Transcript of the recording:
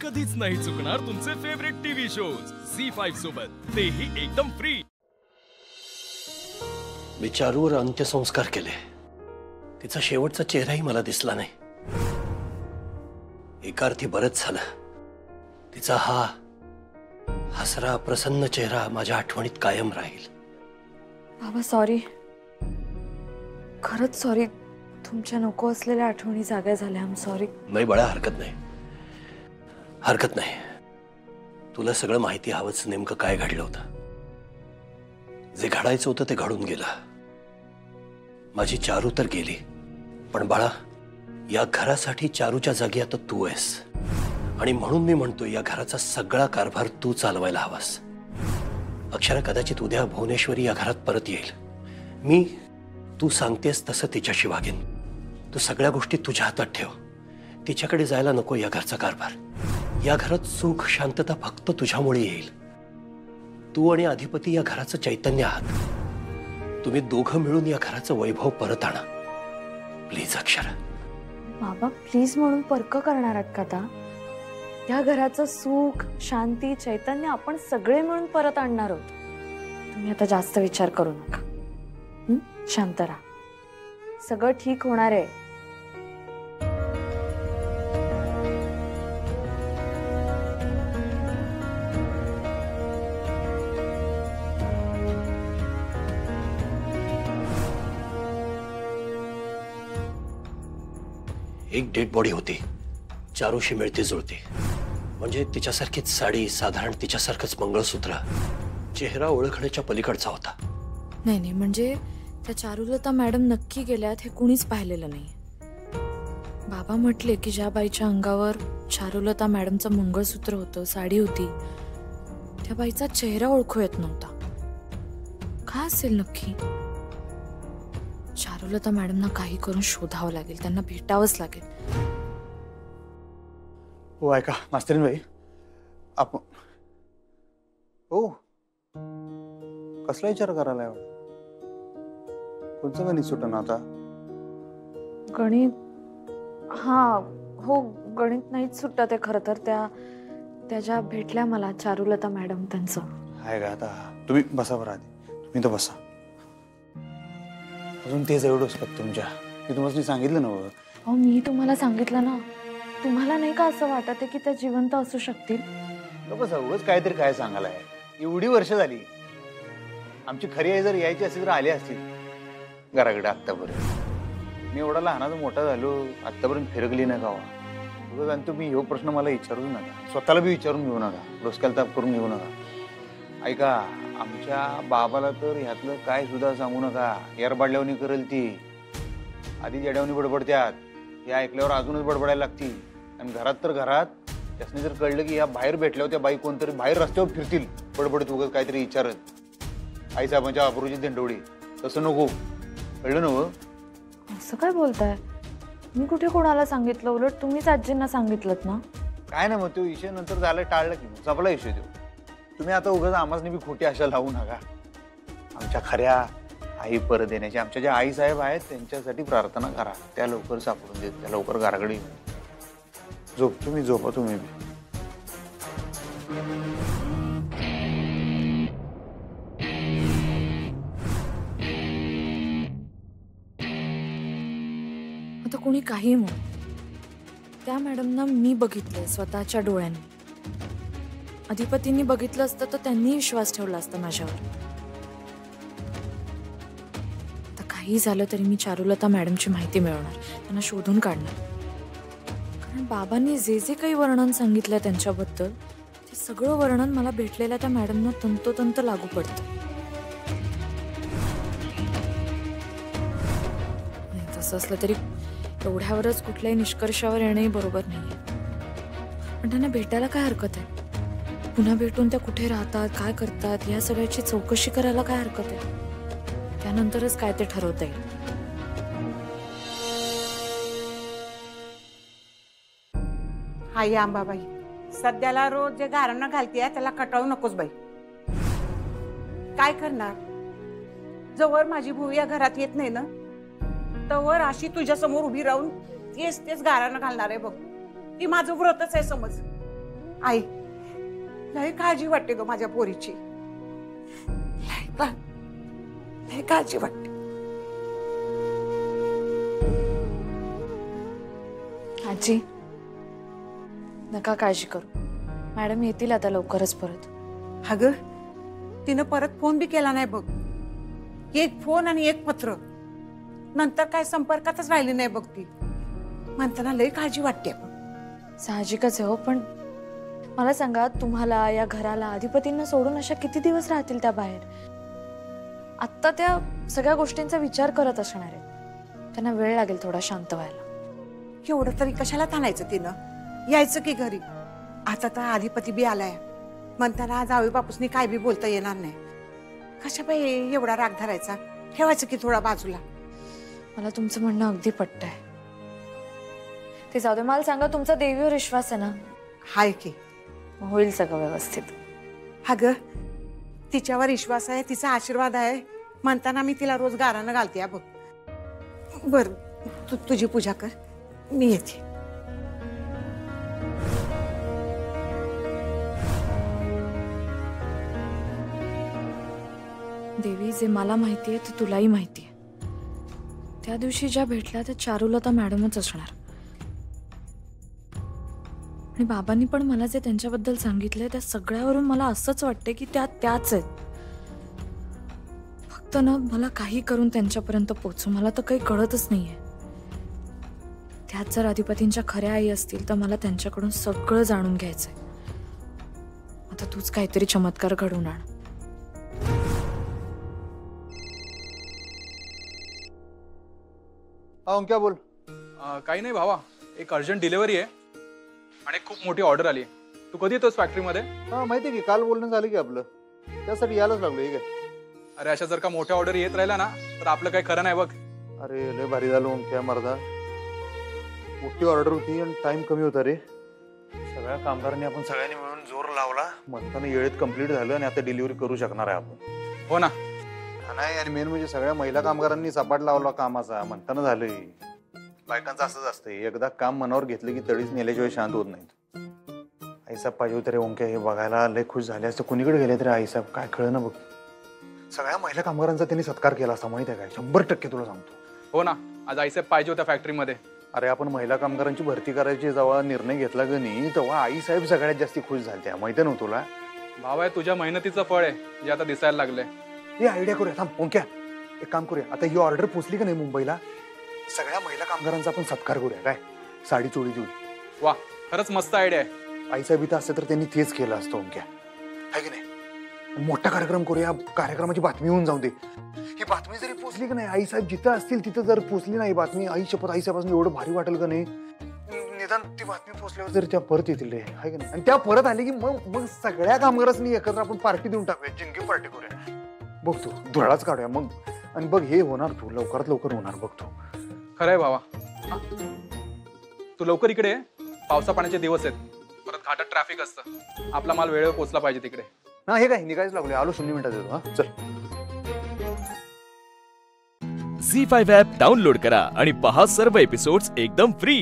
कधीच नाही चुकणार तुमचे फेवरेट टीव्ही शोज झी5 सोबत, तेही एकदम फ्री। मी चारूवर अंत्यसंस्कार केले, तिचा शेवटचा चेहराही मला दिसला नाही। एका अर्थी बरंच झालं, तिचा हा हसरा प्रसन्न चेहरा माझ्या आठवणीत कायम राहील। बाबा सॉरी, खरंच सॉरी, तुमच्या नको असलेल्या आठवणी जाग्या झाल्या। I am sorry. नाही बाळा, हरकत नाही, हरकत नाही। तुला सगळं माहिती हवंच नेमकं काय घडलं होतं। जे घडायचं होतं ते घडून गेलं। माझी चारू तर गेली, पण बाळा या घरासाठी चारूच्या जागी आता तू आहेस, आणि म्हणून मी म्हणतो या घराचा सगळा कारभार तू चालवायला हवास। अक्षरा कदाचित उद्या भुवनेश्वरी या घरात परत येईल। मी तू सांगतेस तसं तिच्याशी वागेन। तू सगळ्या गोष्टी तुझ्या हातात ठेव, तिच्याकडे जायला नको या घरचा कारभार। या घरात सुख शांतता फक्त तुझ्यामुळे येईल। तू आणि अधिपती या घराचं चैतन्य आहात। तुम्ही दोघं मिळून या घराचं वैभव परत आणा प्लीज अक्षरा। बाबा प्लीज म्हणून पर्क करणार आहात का आता? या घराचं सुख शांती चैतन्य आपण सगळे मिळून परत आणणार आहोत। तुम्ही आता जास्त विचार करू नका, शांत राहा, सगळं ठीक होणार आहे। एक डेड बॉडी होती, चारूशी मिळती जुळती, म्हणजे तिच्यासारखीच साडी, साधारण तिच्यासारखंच मंगळसूत्र, चेहरा ओळखण्याच्या पलीकडचा होता। नाही नाही, म्हणजे त्या चारुलता मॅडम नक्की गेल्यात हे कुणीच पाहिलेलं नाही। बाबा म्हटले की ज्या बाईच्या अंगावर चारुलता मॅडमचं मंगळसूत्र होतं, साडी होती, त्या बाईचा चेहरा ओळखू येत नव्हता। काय असेल नक्की? चारुलता मॅडमना काही करून शोधावं लागेल, त्यांना भेटावंच लागेल। हो ऐका मास्तरीन बाई, आपण हो कसला विचार करायला एवढा? कोणचं गणित सुटणं आता? गणित? हा हो, गणित नाहीच सुटत आहे खरं तर। त्या ज्या भेटल्या मला चारुलता मॅडम, त्यांचं आहे का आता? तुम्ही बसा बरं आधी, तुम्ही तर बसा। अजून तेच एवढंच का तुमच्या? मी तुम्हाला सांगितलं ना? अहो मी तुम्हाला सांगितलं ना, तुम्हाला नाही का असं वाटत आहे की त्या जिवंत असू शकतील? नको सगळंच काहीतरी काय सांगायला आहे। एवढी वर्ष झाली, आमची खरी आई जर यायची असती तर आली असती घराकडे आत्तापर्यंत। मी एवढा लहानाचा मोठा झालो, आत्तापर्यंत फिरकली नाही गावा। आणि तुम्ही ह्यो प्रश्न मला विचारू नका, स्वतःला बी विचारून घेऊ नका, डोसक्याला ताप करून घेऊ नका। ऐका, आमच्या बाबाला तर ह्यातलं काय सुद्धा सांगू नका, येरबाडल्यावनी करेल ती। आधी जड्यावनी बडबडत्यात, या ऐकल्यावर अजूनच बडबडायला लागती। आणि घरात तर घरात त्यासने जर कळलं की या बाहेर भेटल्यावर त्या बाई कोणतरी बाहेर रस्त्यावर फिरतील बडबडत उगाच काहीतरी विचारत, आईसाहेबांच्या अब्रूची दिंडोळी, तसं नको, कळलं ना? असं काय बोलताय? मी कुठे कोणाला सांगितलं? उलट तुम्हीच आजींना सांगितलं ना। काय ना मग तो विषय नंतर झाला, टाळला की संपला विषय तो। तुम्ही आता उगाच आम्हासनी बी खोटी आशा लावू नका। आमच्या खऱ्या आई परत येण्याची, आमच्या ज्या आई साहेब आहेत त्यांच्यासाठी प्रार्थना करा, त्या लवकर सापडून देत, त्या लवकर घराकडे येऊन। झोप तुम्ही, झोपा तुम्ही बी। आता कोणी काही म्हणू, त्या मॅडमना मी बघितलंय स्वतःच्या डोळ्यांनी। अधिपतींनी बघितलं असतं तर त्यांनी विश्वास ठेवला असता माझ्यावर। आता काही झालं तरी मी चारुलता मॅडमची माहिती मिळवणार, त्यांना शोधून काढणार। कारण बाबांनी जे जे काही वर्णन सांगितलंय त्यांच्याबद्दल, ते सगळं वर्णन मला भेटलेल्या त्या मॅडमना तंतोतंत लागू पडतं। तसं असलं तरी एवढ्यावरच कुठल्याही निष्कर्षावर येणंही बरोबर नाहीये। पण त्यांना भेटायला काय हरकत आहे? पुन्हा भेटून त्या कुठे राहतात, काय करतात, या सगळ्याची चौकशी करायला काय हरकत आहे? त्यानंतरच काय ते ठरवता येईल। हाय अंबाबाई, सध्याला रोज जे गारणं घालतीये त्याला कटाळू नकोस बाई। काय करणार? जवळ माझी भूव या घरात येत नाही ना, तवर अशी तुझ्या समोर उभी राहून तेच गारणं घालणार आहे बघ। ती माझं व्रतच आहे समज। आई लय काळजी वाटते ग माझ्या पोरीची, लय काळजी वाटते. आजी नका काळजी करू, मॅडम येतील आता लवकरच परत. अगं तिनं परत फोन बी केला नाही बघ. एक फोन आणि एक पत्र, नंतर काय संपर्कातच राहिली नाही बघ ती. म्हणताना लय काळजी वाटते. साहजिकच आहे हो, पण मला सांगा, तुम्हाला या घराला अधिपतींना सोडून अशा किती दिवस राहतील त्या बाहेर? आत्ता त्या सगळ्या गोष्टींचा विचार करत असणार आहेत, त्यांना वेळ लागेल थोडा शांत व्हायला. एवढं तरी कशाला थांबायचं तिनं, यायचं की घरी. आता तर अधिपती बी आलाय, म्हणताना जावई बापूसनी काय बी बोलता येणार नाही. कशा बाई एवढा राग धरायचा, ठेवायचं की थोडा बाजूला. मला तुमचं म्हणणं अगदी पटतंय. ते जाऊ दे, मला सांगा, तुमचा देवीवर विश्वास आहे ना? हाय की. होईल सगळं व्यवस्थित. अगं तिच्यावर विश्वास आहे, तिचा आशीर्वाद आहे, म्हणताना मी तिला रोज गारानं घालते. बघ बर, तुझी पूजा कर, मी येते. देवी, जे मला माहिती आहे ते तुलाही माहिती आहे. त्या दिवशी ज्या भेटल्या त्या चारुलता मॅडमच असणार. आणि बाबांनी पण मला जे त्यांच्याबद्दल सांगितलंय त्या सगळ्यावरून मला असंच वाटतंय की त्या त्याच आहेत. फक्त ना मला काही करून त्यांच्यापर्यंत पोहोचू, मला तर काही कळतच नाहीये. त्यात जर अधिपतींच्या खऱ्या आई असतील तर मला त्यांच्याकडून सगळं जाणून घ्यायचंय. आता तूच काहीतरी चमत्कार घडवून आण. क्या बोल. काही नाही भावा, एक अर्जंट डिलिव्हरी आहे आणि खूप मोठी ऑर्डर आली. तू कधी येतोस फॅक्टरीमध्ये? हा माहिती की, काल बोलणं झालं की आपलं, त्यासाठी यायलाच लागलो. ठीक आहे. अरे अशा जर का मोठ्या ऑर्डर येत राहिला ना तर आपलं काही खरं नाही बघ. अरे लय भारी झालं क्या मर्दा, मोठी ऑर्डर होती आणि टाइम कमी होता रे. सगळ्या कामगारांनी आपण सगळ्यांनी मिळून जोर लावला, म्हणताना वेळेत कंप्लीट झालं आणि आता डिलिव्हरी करू शकणार आहे आपण. हो ना. नाही, आणि मेन म्हणजे सगळ्या महिला कामगारांनी सपाट लावला कामाचा, म्हणताना झालंय. बायकांचं असंच असतंय, एकदा काम मनावर घेतलं की तडीच नेल्याशिवाय शांत होत नाहीत. आईसाहेब पाहिजे होते रे ओंक्या, हे बघायला लय खुश झाले असते. कुणीकडे गेले तरी आईसाहेब, काय कळलं ना बघ. सगळ्या महिला कामगारांचा त्यांनी सत्कार केला असता, माहिती आहे काय? 100% तुला सांगतो. हो ना, आज आईसाहेब पाहिजे होत्या फॅक्टरीमध्ये. अरे आपण महिला कामगारांची भरती करायची जेव्हा निर्णय घेतला ग नाही, तेव्हा आईसाहेब सगळ्यात जास्त खुश झाल्या, माहिती आहे ना तुला? भावा, तुझ्या मेहनतीचं फळ आहे जे आता दिसायला लागलंय. ही आयडिया करूया, थांब ओंक्या, एक काम करूया. आता ही ऑर्डर पोचली का नाही मुंबईला, सगळ्या महिला कामगारांचा आपण सत्कार करूया. काय साडी चोळी देऊन. वा, खरंच मस्त आयडिया आहे. आईसाहेब इथं असते तर त्यांनी तेच केलं असतं ओंक्या, आहे की नाही? मोठा कार्यक्रम करूया, कार्यक्रमाची बातमी होऊन जाऊ दे. ही बातमी जरी पोचली का नाही, आईसाहेब जिथं असतील तिथं जर पोचली नाही बातमी, आई शपथ आईसाहेबांनी एवढं भारी वाटेल का नाही. निदान ती बातमी पोचल्यावर जरी त्या परत येतील रे, आहे की नाही? आणि त्या परत आले की मग सगळ्या कामगारांनी एकत्र आपण पार्टी देऊन टाकूया, जिंकी पार्टी करूया. बघ तू धुळाच काढूया मग, आणि बघ हे होणार, तू लवकरात लवकर होणार बघ तू. खरंय भावा. तू लवकर इकडे, पावसा पाण्याचे दिवस आहेत, परत घाटात ट्रॅफिक असतं, आपला माल वेळेवर पोहोचला पाहिजे तिकडे. हा हे काय निघायच लागले, आलो 0 मिनिटात येतो. हा चल. झी5 ॲप डाउनलोड करा आणि पहा सर्व एपिसोड्स एकदम फ्री.